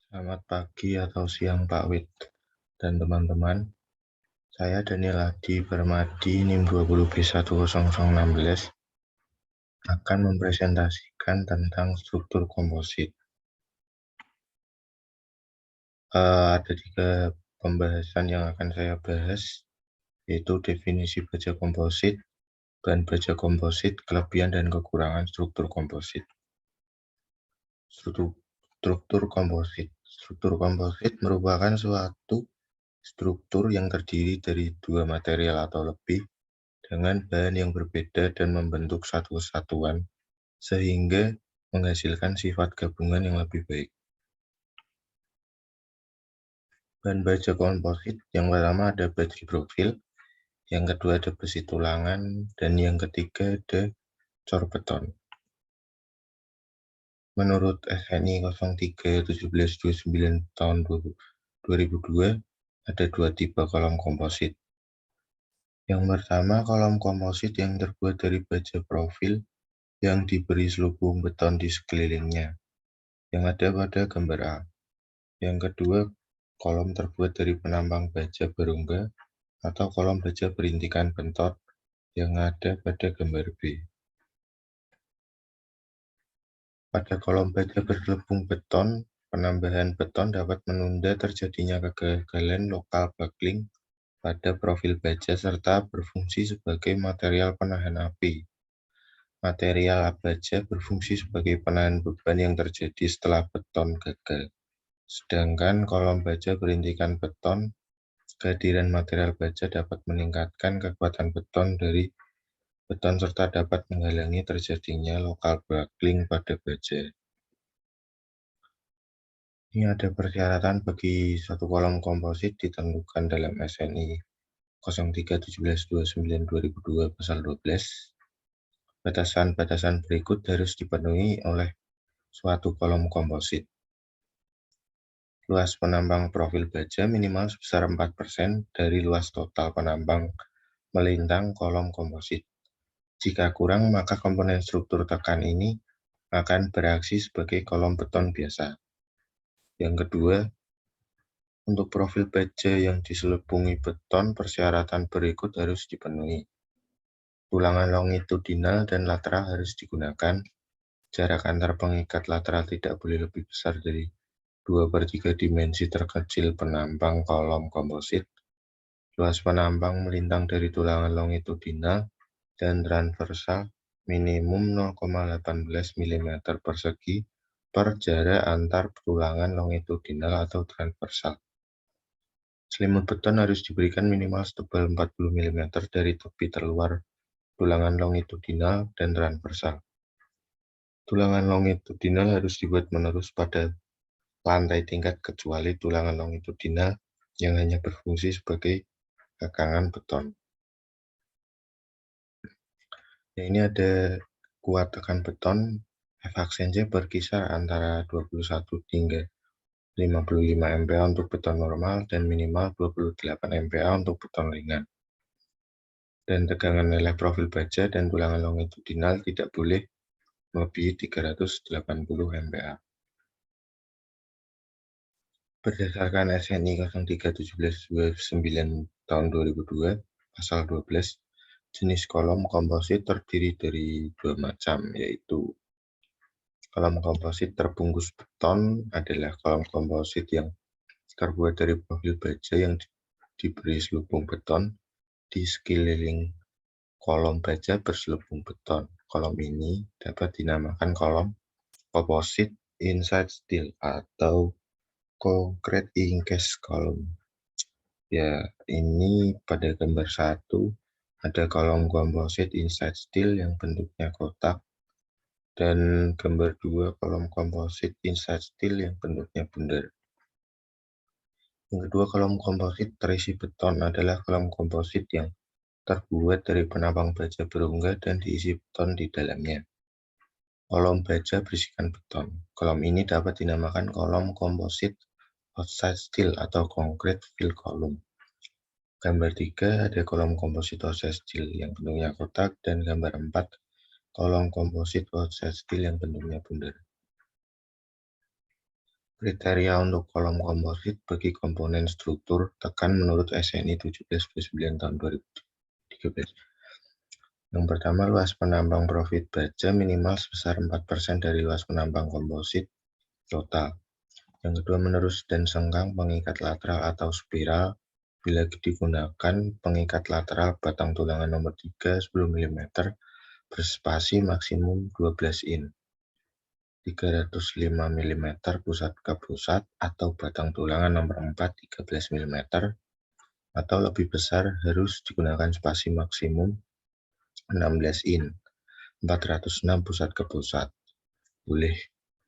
Selamat pagi atau siang Pak Wid dan teman-teman. Saya Daniel Adi Permadi NIM 20B10016 akan mempresentasikan tentang struktur komposit. Ada 3 pembahasan yang akan saya bahas, yaitu definisi baja komposit, bahan baja komposit, kelebihan dan kekurangan struktur komposit. Struktur komposit. Struktur komposit merupakan suatu struktur yang terdiri dari 2 material atau lebih dengan bahan yang berbeda dan membentuk satu kesatuan, sehingga menghasilkan sifat gabungan yang lebih baik. Bahan baja komposit yang pertama ada baja profil, yang kedua ada besi tulangan, dan yang ketiga ada cor beton. Menurut SNI 03/1729 tahun 2002, ada 2 tipe kolom komposit. Yang pertama, kolom komposit yang terbuat dari baja profil yang diberi selubung beton di sekelilingnya, yang ada pada gambar A. Yang kedua, kolom terbuat dari penambang baja berongga atau kolom baja berintikan bentot yang ada pada gambar B. Pada kolom baja berselubung beton, penambahan beton dapat menunda terjadinya kegagalan lokal buckling pada profil baja serta berfungsi sebagai material penahan api. Material baja berfungsi sebagai penahan beban yang terjadi setelah beton gagal. Sedangkan kolom baja berintikan beton, kehadiran material baja dapat meningkatkan kekuatan beton dari beton serta dapat menghalangi terjadinya lokal buckling pada baja. Ini ada persyaratan bagi suatu kolom komposit ditentukan dalam SNI 03/1729/2002 pasal 12. Batasan-batasan berikut harus dipenuhi oleh suatu kolom komposit. Luas penambang profil baja minimal sebesar 4% dari luas total penambang melintang kolom komposit. Jika kurang, maka komponen struktur tekan ini akan bereaksi sebagai kolom beton biasa. Yang kedua, untuk profil baja yang diselubungi beton, persyaratan berikut harus dipenuhi. Tulangan longitudinal dan lateral harus digunakan. Jarak antar pengikat lateral tidak boleh lebih besar dari 2/3 dimensi terkecil penambang kolom komposit. Luas penambang melintang dari tulangan longitudinal dan transversal minimum 0,18 mm persegi per jarak antar tulangan longitudinal atau transversal. Selimut beton harus diberikan minimal setebal 40 mm dari tepi terluar tulangan longitudinal dan transversal. Tulangan longitudinal harus dibuat menerus pada lantai tingkat kecuali tulangan longitudinal yang hanya berfungsi sebagai gagangan beton. Ini ada kuat tekan beton F-Accenture berkisar antara 21 hingga 55 MPa untuk beton normal dan minimal 28 MPa untuk beton ringan. Dan tegangan leleh profil baja dan tulangan longitudinal tidak boleh melebihi 380 MPa. Berdasarkan SNI 03/1729 tahun 2002, pasal 12, jenis kolom komposit terdiri dari 2 macam, yaitu kolom komposit terbungkus beton adalah kolom komposit yang terbuat dari profil baja yang diberi selubung beton di sekeliling kolom baja berselubung beton. Kolom ini dapat dinamakan kolom composite inside steel atau concrete encased column. Ya, ini pada gambar 1 ada kolom composite inside steel yang bentuknya kotak, dan gambar 2 kolom composite inside steel yang bentuknya bundar. Yang kedua, kolom komposit terisi beton adalah kolom komposit yang terbuat dari penambang baja berongga dan diisi beton di dalamnya. Kolom baja berisikan beton. Kolom ini dapat dinamakan kolom komposit outside steel atau concrete fill column. Gambar 3 ada kolom komposit outside steel yang bentuknya kotak, dan gambar 4 kolom komposit outside steel yang bentuknya bundar. Kriteria untuk kolom komposit bagi komponen struktur tekan menurut SNI 17/9 tahun 2013. Yang pertama, luas penambang profit baja minimal sebesar 4% dari luas penambang komposit total. Yang kedua, menerus dan sengkang pengikat lateral atau spiral bila digunakan pengikat lateral batang tulangan nomor 3 10 mm berspasi maksimum 12 in. 305 mm pusat ke pusat atau batang tulangan nomor 4 13 mm atau lebih besar harus digunakan spasi maksimum 16 in. 406 pusat ke pusat. Boleh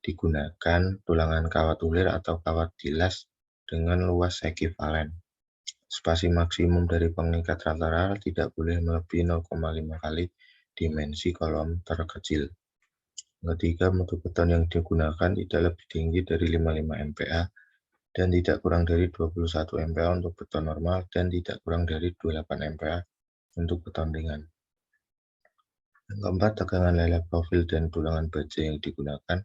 digunakan tulangan kawat ulir atau kawat dilas dengan luas ekivalen. Spasi maksimum dari pengikat lateral tidak boleh melebihi 0,5 kali dimensi kolom terkecil. Ketiga, mutu beton yang digunakan tidak lebih tinggi dari 55 MPa dan tidak kurang dari 21 MPa untuk beton normal dan tidak kurang dari 28 MPa untuk beton ringan. Yang keempat, tegangan lele profil dan tulangan baja yang digunakan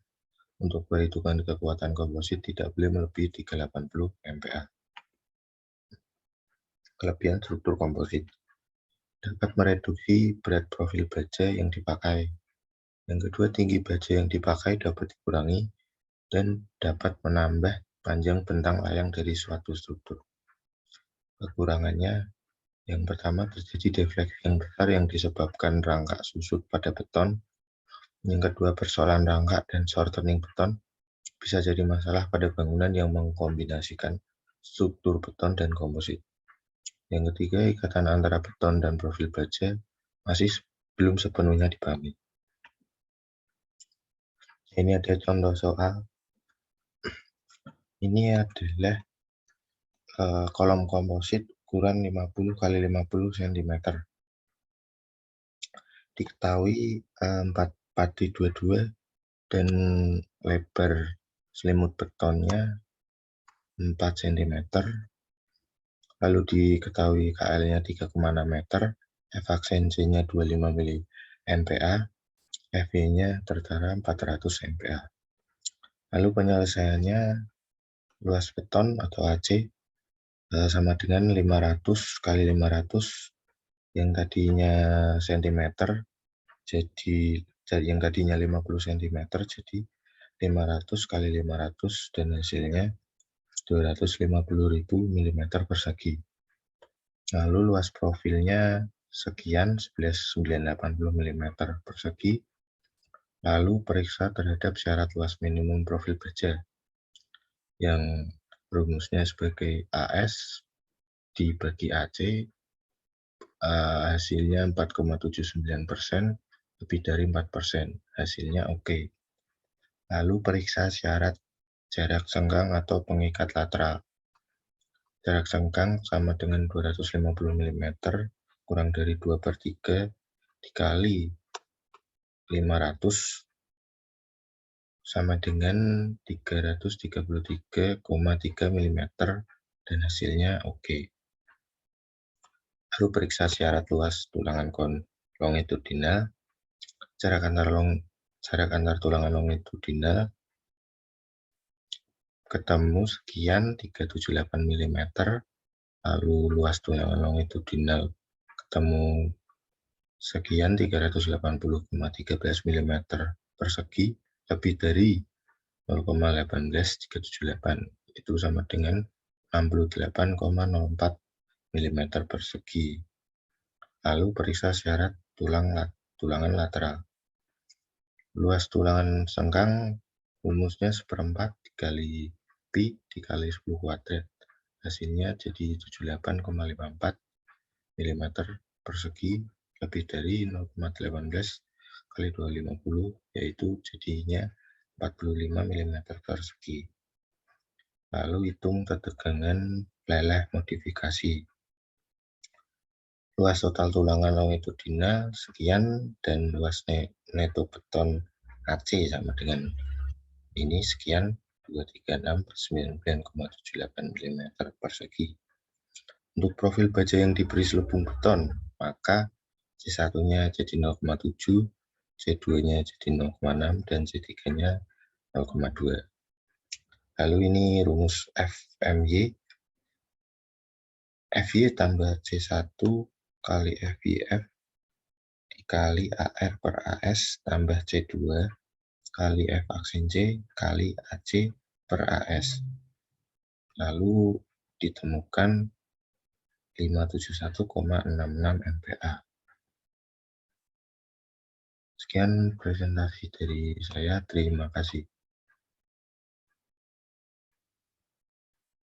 untuk perhitungan kekuatan komposit tidak boleh melebihi 380 MPa. Kelebihan struktur komposit dapat mereduksi berat profil baja yang dipakai. Yang kedua, tinggi baja yang dipakai dapat dikurangi dan dapat menambah panjang bentang layang dari suatu struktur. Kekurangannya, yang pertama terjadi defleksi yang besar yang disebabkan rangka susut pada beton. Yang kedua, persoalan rangka dan shortening beton bisa jadi masalah pada bangunan yang mengkombinasikan struktur beton dan komposit. Yang ketiga, ikatan antara beton dan profil baja masih belum sepenuhnya dipahami. Ini ada contoh soal. Ini adalah kolom komposit ukuran 50 x 50 cm. Diketahui 4x22 dan lebar selimut betonnya 4 cm. Lalu diketahui KL-nya 3,6 meter, efaksensinya 25 mPa, FV-nya tertera 400 MPa. Lalu penyelesaiannya, luas beton atau AC sama dengan 500 x 500 yang tadinya cm jadi yang tadinya 50 cm jadi 500 x 500 dan hasilnya 250.000 mm persegi. Lalu luas profilnya sekian 11.980 mm persegi. Lalu periksa terhadap syarat luas minimum profil baja yang rumusnya sebagai AS dibagi AC, hasilnya 4,79%, lebih dari 4%, hasilnya oke. Lalu periksa syarat jarak sengkang atau pengikat lateral. Jarak sengkang sama dengan 250 mm kurang dari 2/3 dikali 500 sama dengan 333,3 mm dan hasilnya oke. Lalu periksa syarat luas tulangan longitudinal. Jarak antar tulangan longitudinal ketemu sekian 378 mm. Lalu luas tulangan longitudinal ketemu sekian 380,13 mm persegi, lebih dari 0,18378, itu sama dengan 68,04 mm persegi. Lalu periksa syarat tulangan lateral. Luas tulangan sengkang rumusnya 1/4 dikali pi dikali 10 kuadrat. Hasilnya jadi 78,54 mm persegi, lebih dari 0,18 kali 250, yaitu jadinya 45 mm persegi. Lalu hitung ketegangan leleh modifikasi. Luas total tulangan longitudinal sekian dan luas neto beton AC sama dengan ini sekian 236/99,78 mm persegi. Untuk profil baja yang diberi selubung beton, maka C1-nya jadi 0,7, C2-nya jadi 0,6, dan C3-nya 0,2. Lalu ini rumus FMY. FY tambah C1 kali FYF dikali AR per AS tambah C2 kali F aksin C kali AC per AS. Lalu ditemukan 571,66 MPa. Sekian presentasi dari saya, terima kasih.